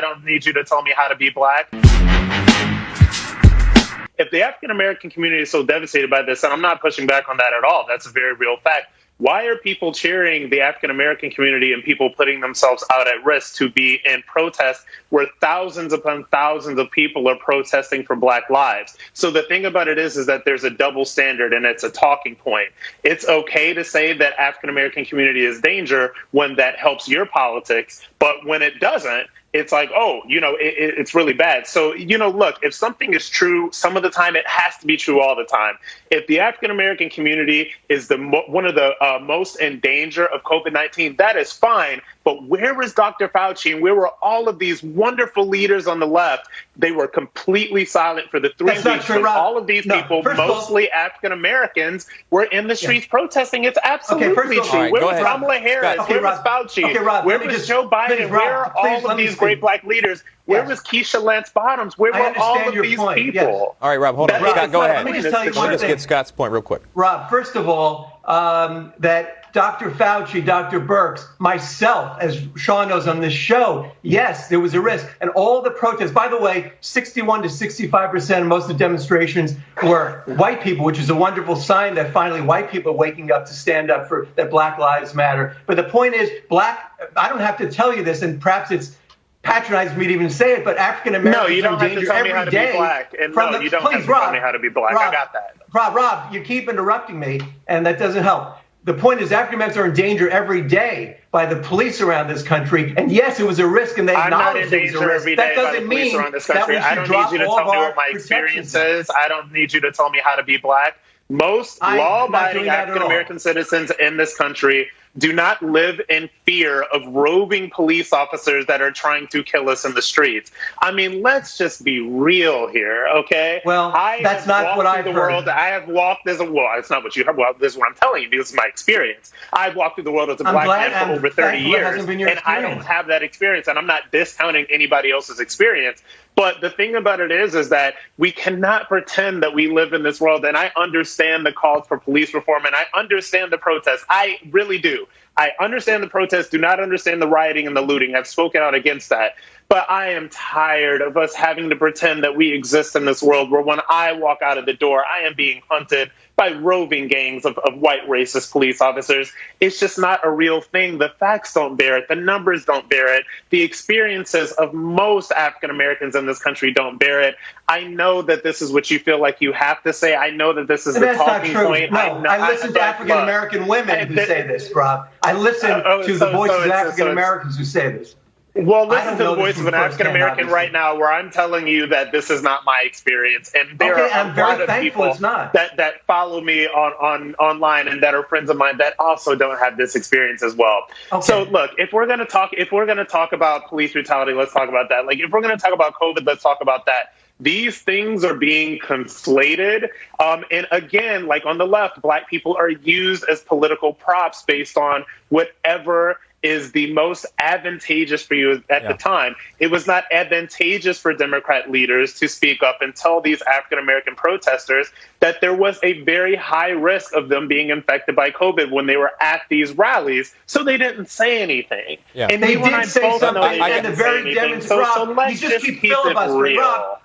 I don't need you to tell me how to be black. If the African American community is so devastated by this, and I'm not pushing back on that at all, that's a very real fact. Why are people cheering the African American community and people putting themselves out at risk to be in protest where thousands upon thousands of people are protesting for Black lives? So the thing about it is that there's a double standard, and it's a talking point. It's okay to say that African American community is danger when that helps your politics, but when it doesn't, it's like, oh, it's really bad. So, look, if something is true, some of the time it has to be true all the time. If the African-American community is one of the most in danger of COVID-19, that is fine. But where was Dr. Fauci and where were all of these wonderful leaders on the left? They were completely silent for the 3 weeks when all of these people, mostly African-Americans, were in the streets protesting. It's absolutely true. Where was Kamala Harris? Where was Fauci? Where was Joe Biden? Where are all of these great Black leaders? Where was Keisha Lance Bottoms? Where were all of these people? Yes. All right, Rob, hold on. Scott, go ahead. Let me just tell you one thing. Let's get Scott's point real quick. Rob, first of all, that Dr. Fauci, Dr. Birx, myself, as Sean knows on this show, yes, there was a risk. And all the protests, by the way, 61 to 65% of most of the demonstrations were white people, which is a wonderful sign that finally white people are waking up to stand up for that Black Lives Matter. But the point is, I don't have to tell you this, and perhaps it's patronizing me to even say it, but African Americans are in danger every day. You don't have to tell me how to be black. I got that. Rob, you keep interrupting me, and that doesn't help. The point is, African Americans are in danger every day by the police around this country. And yes, it was a risk, and they acknowledged it was a risk. That doesn't mean that we should drop all of our I don't need you to tell me what my experience is. I don't need you to tell me how to be black. Most law-abiding African American citizens in this country do not live in fear of roving police officers that are trying to kill us in the streets. I mean, let's just be real here, okay? Well, that's not what I've heard. I have walked as it's not what you heard. Well, this is what I'm telling you. This is my experience. I've walked through the world as a Black man for over 30 years, and I don't have that experience, and I'm not discounting anybody else's experience. But the thing about it is that we cannot pretend that we live in this world. And I understand the calls for police reform, and I understand the protests. I really do. I understand the protests, do not understand the rioting and the looting. I've spoken out against that. But I am tired of us having to pretend that we exist in this world where when I walk out of the door, I am being hunted by roving gangs of white racist police officers. It's just not a real thing. The facts don't bear it. The numbers don't bear it. The experiences of most African Americans in this country don't bear it. I know that this is what you feel like you have to say. I know that this is the talking point. No, I listen to African American women who say this, Rob. I listen to the voices of African Americans who say this. Well, listen to the voice of an African American right now, where I'm telling you that this is not my experience, and there are a lot of people that follow me online and that are friends of mine that also don't have this experience as well. Okay. So, look, if we're gonna talk about police brutality, let's talk about that. Like, if we're gonna talk about COVID, let's talk about that. These things are being conflated. And again, like on the left, Black people are used as political props based on whatever is the most advantageous for you at the time. It was not advantageous for Democrat leaders to speak up and tell these African-American protesters that there was a very high risk of them being infected by COVID when they were at these rallies. So they didn't say anything. Yeah. And they did say something, and the very demonstration. So let's just keep it real.